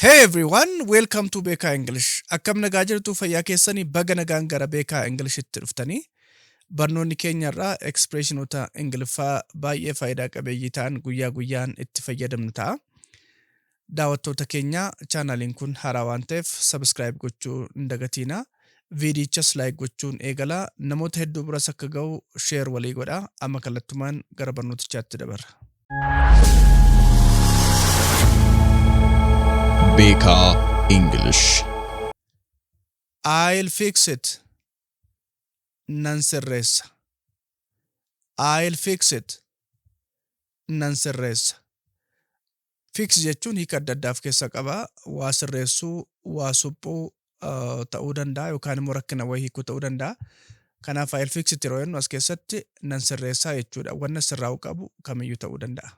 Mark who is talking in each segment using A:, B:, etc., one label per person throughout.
A: Hey everyone, welcome to Beka English. Akkam nagaa jirtu fayyaa keessanii baga nagaan gara Beka English itti dhuftanii barnoonni keenya irraa expressionota Ingiliffaa baay'ee faayidaa qabeeyyii ta'an guyyaa guyyaan itti fayyadamnu ta'a. Daawwattoota keenya chaanaliin kun haaraa waan ta'eef subscribe gochuu hin dagatinaa. Viidichas like gochuun eegala. Namoota hedduu biras akka ga'u share walii godhaa. Amma kallattumaan gara barnootichaatti dabarra.
B: Beka English.
A: I'll fix it. Nan sirreessa. I'll fix it. Nan sirreessa. Fix jechuun hiika adda addaaf keessa qaba. Waa sirreessuu, waa suphuu ta'uu danda'a yookaan immoo rakkina wayii hiikuu ta'uu danda'a. Kanaaf I'll fix it yeroo jennu as keessatti nan sirreessaa jechuudha. Wanna sirraa'uu qabu kamiyyuu ta'uu danda'a.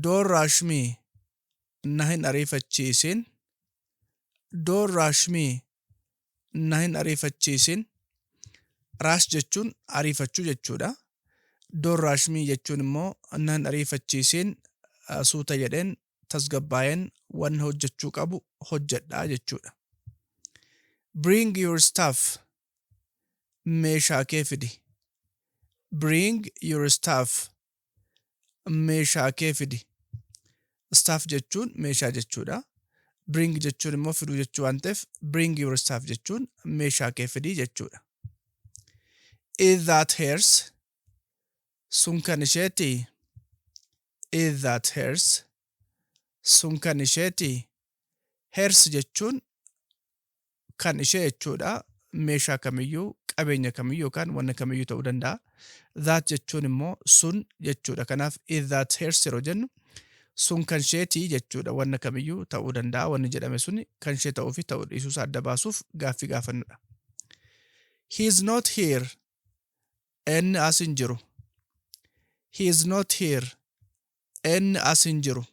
A: Don't rush me. Na hin ariifachiisin. Don't rush me. Na hin ariifachiisin. Rush jechuun ariifachuu jechuudha. Don't rush me jechuun immoo na hin ariifachiisin suuta jedheen tasgabbaa'een wanna hojjechuu qabu hojjedhaa jechuudha. Bring your stuff. Meeshaa kee fidi. Bring your stuff. Meeshaa kee fidi. Stuff jechuun meeshaa jechuudha. Bring jechuun immoo fiduu jechuu waan ta'eef bring your stuff jechuun meeshaa kee fidii jechuudha. Is that hers? Sun kan isheeti. Is that hers? Sun kan isheeti. Hers jechuun kan ishee jechuudha. Meeshaa kamiyyuu, qabeenya kamiyyuu yookaan wanna kamiyyuu ta'uu danda'a. That jechuun immoo sun jechuudha. Kanaaf is that hers yeroo jennu sun kan isheetii jechuudha. Wanna kamiyyuu ta'uu danda'a. Wanni jedhame suni kan ishee ta'uu fi ta'uu dhiisuu isaa adda baasuuf gaaffii gaafannudha. He is not here. Inni as hin jiru. He is not here. Inni as hin jiru.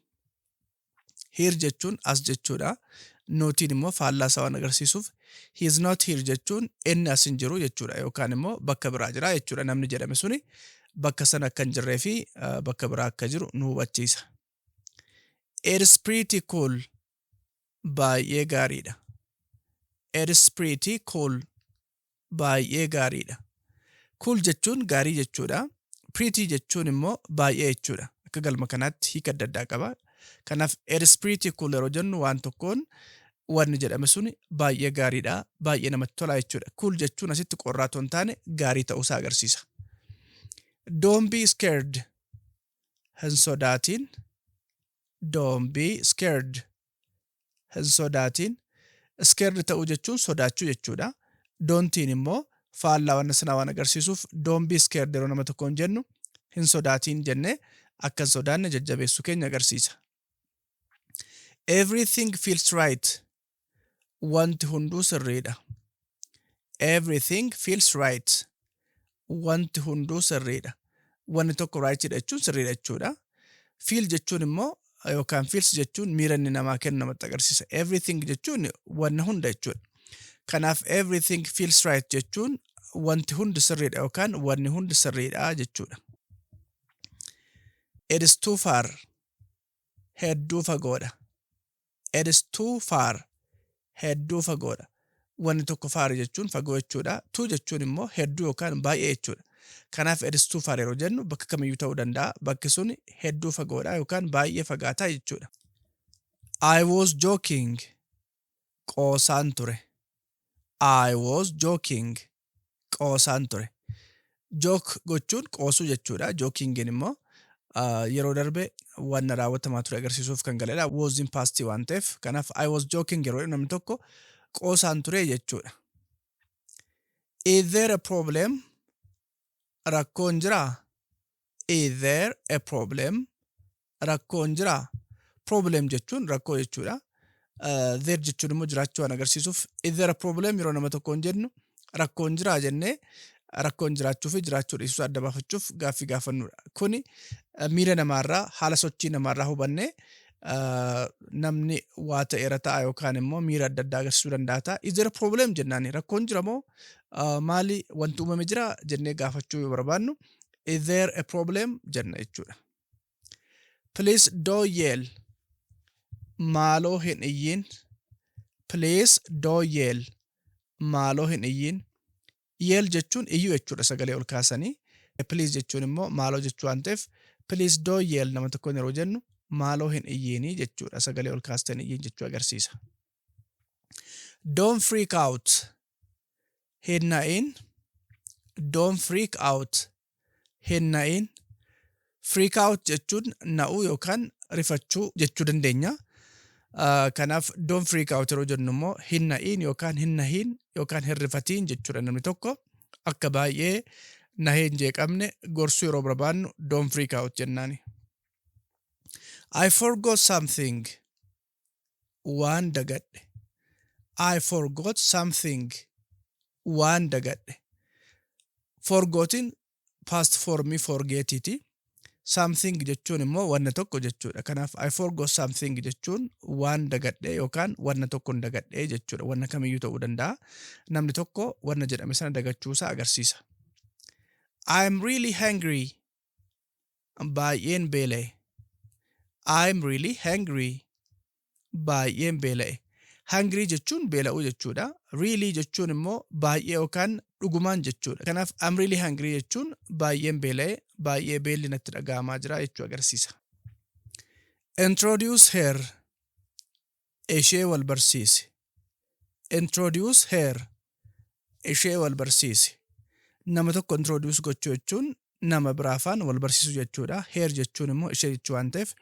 A: Here jechuun as jechuudha. Nootiin immoo faallaa isaa waan agarsiisuuf he is not here jechuun inni as hin jiru jechuudha. Yookaan immoo bakka biraa jira jechuudha. Namni jedhame suni bakka sana akka hin jirree fi bakka biraa akka jiru nu hubachiisa. It is pretty cool. Baay'ee gaariidha. It is pretty cool. Baay'ee gaariidha. Cool jechuun gaarii jechuudha. Pretty jechuun immoo baay'ee jechuudha. Akka galma kanaatti hiika adda addaa qaba. Kanaaf it is pretty cool yeroo jennu waan tokkoon wanni jedhame suni baay'ee gaariidha. Baay'ee namatti tola jechuudha. Cool jechuun asitti qorraa otoo hin taane gaarii ta'uusaa agarsiisa. Don't be scared. Hin sodaatin. Don't be scared. Hin sodaatin. Scared ta'uu jechuun sodaachuu jechuudha. Don'tiin immoo faallaa wanna sanaa waan agarsiisuuf don't be scared yeroo nama tokkoon jennu hin sodaatin jennee akka hin sodaanne jajjabeessuu keenya agarsiisa. Everything feels right. Wanti hunduu sirriidha. Everything feels right. Wanti hunduu sirriidha. Wanni tokko right jechuun sirriidha jechuudha. Feel jechuun immoo yookaan feels jechuun miira inni namaa kennu namatti agarsiisa. Everything jechuun wanna hunda jechuudha. Kanaaf everything feels right jechuun wanti hundi sirriidha yookaan wanni hundi sirriidha jechuudha. It is too far. Hedduu fagoodha. It is too far. Hedduu fagoodha. Wanni tokko far jechuun fagoo jechuudha. Too jechuun immoo hedduu yookaan baay'ee jechuudha. Kanaaf it is too far yeroo jennu bakka kamiyyuu ta'uu danda'a. Bakki sun hedduu fagoodha yookaan baay'ee fagaataa jechuudha. I was joking. Qoosaan ture. I was joking. Qoosaan ture. Joke gochuun qoosuu jechuudha. Jokingin immoo yeroo darbe wanna raawwatamaa ture agarsiisuuf kan galedha. Was in past waan ta'eef. Kanaaf I was joking yeroo namni tokko qoosaan ture jechuudha. Is there a problem? Rakkoon jiraa? Is there a problem? Rakkoon jiraa? Problem jechuun rakkoo jechuudha. There jechuun immoo jiraachuu waan agarsiisuuf is there a problem yeroo nama tokkoon jennu rakkoon jiraa jennee rakkoon jiraachuu fi jiraachuu dhiisuu adda baafachuuf gaaffii gaafannudha. Kuni miira namaarraa haala sochii namaarraa hubannee namni waa ta'eera ta'a yookaan immoo miira adda addaa agarsiisuu danda'a ta'a. Is there a problem jennaani rakkoon jira moo maali wanti uumame jira jennee gaafachuu yoo barbaannu is there a problem jenna jechuudha. Please don't yell. maaloo hin iyyin. Please don't yell. Maaloo hin iyyin. Yell jechuun iyyuu jechuudha sagalee ol kaasanii. Please jechuun immoo maaloo jechuu waan ta'eef please don't yell nama tokkoon yeroo jennu maaloo hin iyyinii jechuudha sagalee ol kaastan iyyin jechuu agarsiisa. Don't freak out. Hin na'in. Don't freak out. Hin na'in. Freak out jechuun na'uu yookaan rifachuu jechuu dandeenya. Kanaaf don't freak out yeroo jennu immoo hin na'in yookaan hin nahin yookaan hin rifatiin jechuudha namni tokko akka baay'ee nahee hin jeeqamne gorsuu yeroo barbaannu don't freak out jennaani. I forgot something. Waan dagadhe. I forgot something. Waan dagadhe. Forgotin past form forget iti. Something jechuun immoo wanna tokko jechuudha. Kanaaf I forgot something jechuun waan dagadhe yookaan wanna tokko hin dagadhe jechuudha. Wanna kamiyyuu ta'uu danda'a. Namni tokko wanna jedhame sana dagachuusaa agarsiisa. I'm really hungry. Baay'een beela'e. I'm really hungry. Baay'een beela'e. Hungry jechuun beela'uu jechuudha. Really jechuun immoo baay'ee yookaan dhugumaan jechuudha. Kanaaf I'm really hungry jechuun baay'een beela'e, baay'ee beelli natti dhaga'amaa jira jechuu agarsiisa. Introduce her. Ishee wal barsiisi. Introduce her. Ishee wal barsiisi. Nama tokko introduce gochuu jechuun nama biraafaan wal barsiisu jechuudha. Her jechuun immoo ishee jechuu waan ta'eef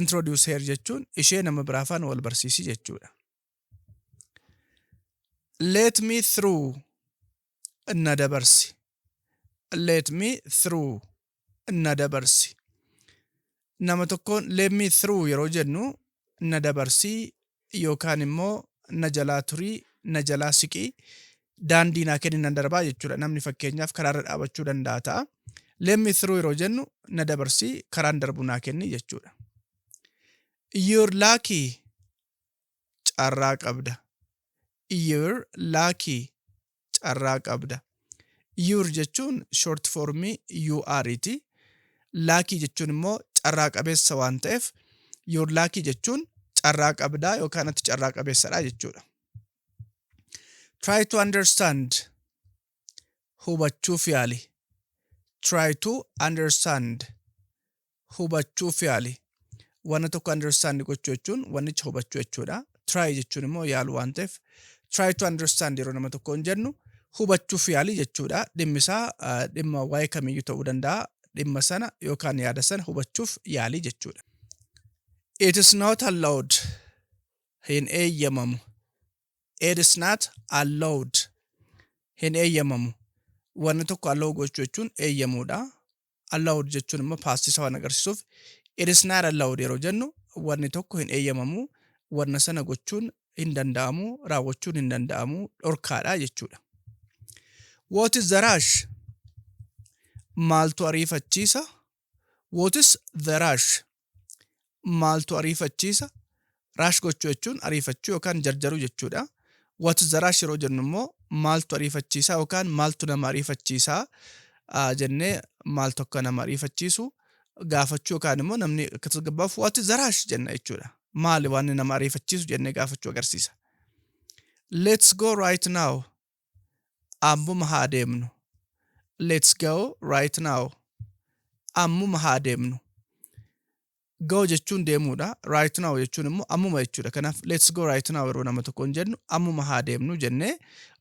A: introduce her jechuun ishee nama biraafaan wal barsiisi jechuudha. Let me through. Na dabarsi. Let me through. Na dabarsi. Nama tokkoon let me through yeroo jennu na dabarsii yookaan immoo na jalaa turii, na jalaa siqii daandii naa kenni nan darbaa jechuudha. Namni fakkeenyaaf karaarra dhaabachuu danda'a ta'a. Let me through yeroo jennu na dabarsii karaan darbu naa kenni jechuudha. You're lucky. Carraa qabda. You're lucky. Carraa qabda. You're jechuun short form you are iti. Lucky jechuun immoo carraa qabeessa waan ta'eef you're lucky jechuun carraa qabdaa yookaan ati carraa qabeessadha jechuudha. Try to understand. Hubachuuf yaali. Try to understand. Hubachuuf yaali. Wanna tokko understand gochuu jechuun wannicha hubachuu jechuudha. Try jechuun immoo yaalu waan ta'eef try to understand yeroo nama tokkoon jennu hubachuuf yaali jechuudha. Dhimmisaa dhimma waa'ee kamiyyuu ta'uu danda'a. Dhimma sana yookaan yaada sana hubachuuf yaali jechuudha. It is not allowed. Hin eeyyamamu. It is not allowed. Hin eeyyamamu. Wanni tokko allow gochuu jechuun eeyyamuudha. Allowed jechuun immoo paastisa waan agarsiisuuf it is not allowed yeroo jennu wanni tokko hin eeyyamamu. Wanna sana gochuun hin danda'amu, raawwachuun hin danda'amu, dhorkaadha jechuudha. What is the rush? Maaltu ariifachiisa? What is the rush? Maaltu ariifachiisa? Rush gochuu jechuun ariifachuu yookaan jarjaruu jechuudha. What is the rush yeroo jennu immoo maaltu ariifachiisa yookaan maaltu nama ariifachiisa jennee maal tokko nama ariifachiisu gaafachuu yookaan immoo namni akka tasgabbaa'uuf what is the rush jenna jechuudha. Maali waan nama ariifachiisu jennee gaafachuu agarsiisa. Let's go right now. Ammuma haa deemnu. Let's go right now. Ammuma haa deemnu. Go jechuun deemuudha. Right now jechuun immoo ammuma jechuudha. Kanaaf let's go right now yeroo nama tokkoon jennu ammuma haa deemnu jennee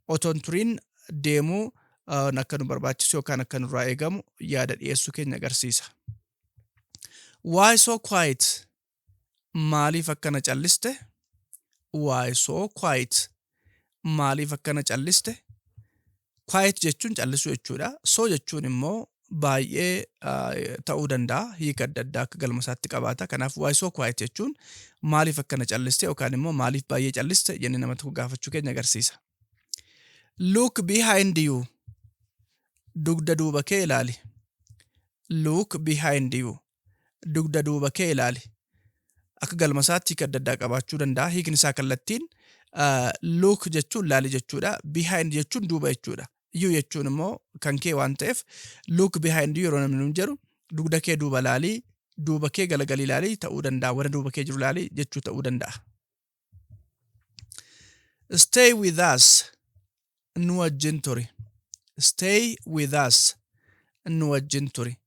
A: otoon turiin deemuu akka nu barbaachisu yookaan akka nurraa eegamu yaada dhiyeessuu keenya agarsiisa. Why so quiet? Maaliif akkana calliste? Why so quiet? Maaliif akkana calliste? Quiet jechuun callisuu jechuudha. So jechuun immoo baay'ee ta'uu danda'a. Hiika adda addaa akka galma isaatti qabaata. Kanaaf why so quiet jechuun maaliif akkana calliste yookaan immoo maaliif baay'ee calliste jennee nama tokko gaafachuu keenya agarsiisa. Look behind you. Dugda duuba kee ilaali. Look behind you. Dugda duuba kee ilaali. Akka galma isaatti hiika adda addaa qabaachuu danda'a. Hiikni isaa kallattiin look jechuun laali jechuudha. Behind jechuun duuba jechuudha. You jechuun immoo kan kee waan ta'eef look behind you yeroo namni nuun jedhu dugda kee duuba laali duuba kee galagalii ilaalii ta'uu danda'a. Warra duuba kee jiru ilaalii jechuu ta'uu danda'a. Stay with us. Nu wajjin turi. Stay with us. Nu wajjin turi.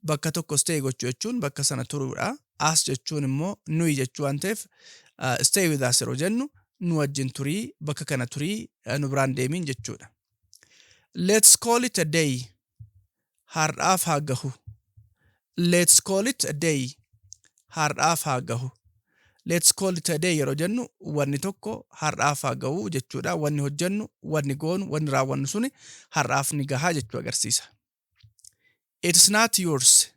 A: Bakka tokko stay gochuu jechuun bakka sana turuudha. As jechuun immoo nuyi jechuu waan ta'eef stay with us yeroo jennu nu wajjin turii bakka kana turii nu biraan deemiin jechuudha. Let's call it a day. Har'aaf haa gahu. Let's call it a day. Har'aaf haa gahu. Let's call it a day yeroo jennu wanni tokko har'aaf haa gahu jechuudha. Wanni hojjennu, wanni goonu, wanni raawwannu suni har'aaf ni gahaa jechuu agarsiisa. It's not yours.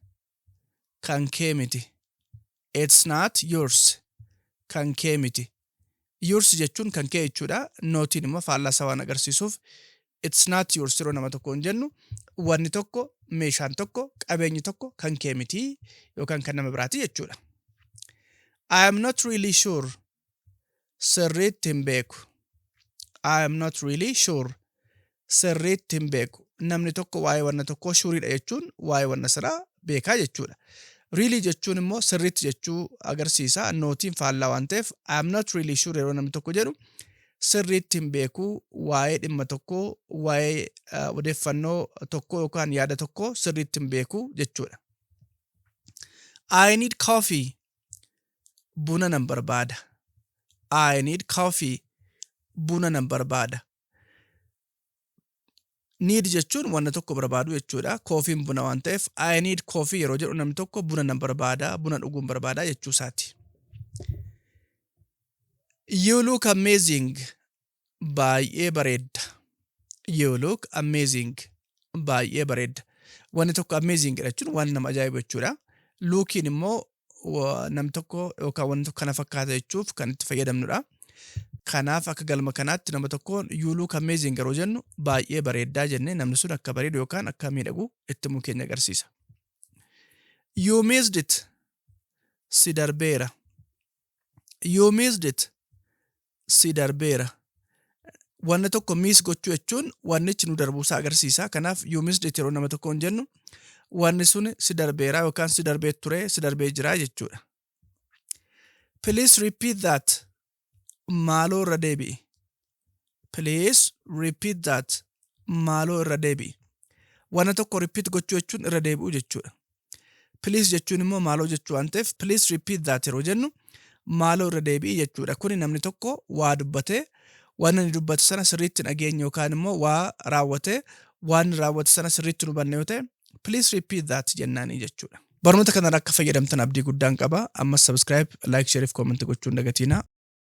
A: Kan kee miti. It's not yours. Kan kee miti. Yours jechuun kan kee jechuudha. Nootiin immoo faallaasaa waan agarsiisuuf it's not yours yeroo nama tokko hin jennu wanni tokko, meeshaan tokko, qabeenyi tokko kan kee miti yookaan kan nama biraati jechuudha. I am not really sure. Sirriitti hin beeku. I am not really sure. Sirriitti hin beeku. Namni tokko waa'ee wanna tokko shuriidha jechuun waa'ee wanna sanaa beekaa jechuudha. Really jechuun immoo sirriitti jechuu agarsiisa. Nootiin faallaa waan ta'eef I am not really sure yeroo namni tokko jedhu sirriitti hin beeku waa'ee dhimma tokko, waa'ee odeeffannoo tokko yookaan yaada tokko sirriitti hin beeku jechuudha. I need coffee. Buna nan barbaada. I need coffee. Buna nan barbaada. Need jechuun wanna tokko barbaadu jechuudha. Koofiin buna waan ta'eef I need coffee yeroo jedhu namni tokko buna nan barbaada, buna dhuguun barbaada jechuu isaati. You look amazing. Baay'ee bareedda. You look amazing. Baay'ee bareedda. Wanni tokko amazing jechuun waan nama ajaa'ibu jechuudha. Lookiin immoo nam tokko yookaan wanti tokko kana fakkaata jechuuf kan itti fayyadamnudha. Kanaaf akka galma kanaatti nama tokkoon you look amazing yeroo jennu baay'ee bareeddaa jennee namni sun akka bareedu yookaan akka miidhagu itti himuu keenya agarsiisa. You missed it. Si darbeera. You missed it. Si darbeera. Wanna tokko miss gochuu jechuun wannichi nu darbuusaa agarsiisa. Kanaaf you missed it yeroo nama tokkoon jennu wanni sun si darbeera yookaan si darbee ture, si darbee jira jechuudha. Please repeat that. Maaloo irra deebi'i. Please repeat that. Maaloo irra deebi'i. Wanna tokko repeat gochuu jechuun irra deebi'u jechuudha. Please jechuun immoo maaloo jechuu waan ta'eef please repeat that yeroo jennu maaloo irra deebi'i jechuudha. Kuni namni tokko waa dubbatee waan inni dubbate sana sirriitti dhageenya yookaan immoo waa raawwatee waan raawwate sana sirriitti nu hubanne yoo ta'e please repeat that jennaanii jechuudha. Barnoota kanarraa akka fayyadamtan abdii guddaan qaba. Amma subscribe, like, share fi comment gochuun dagatiina.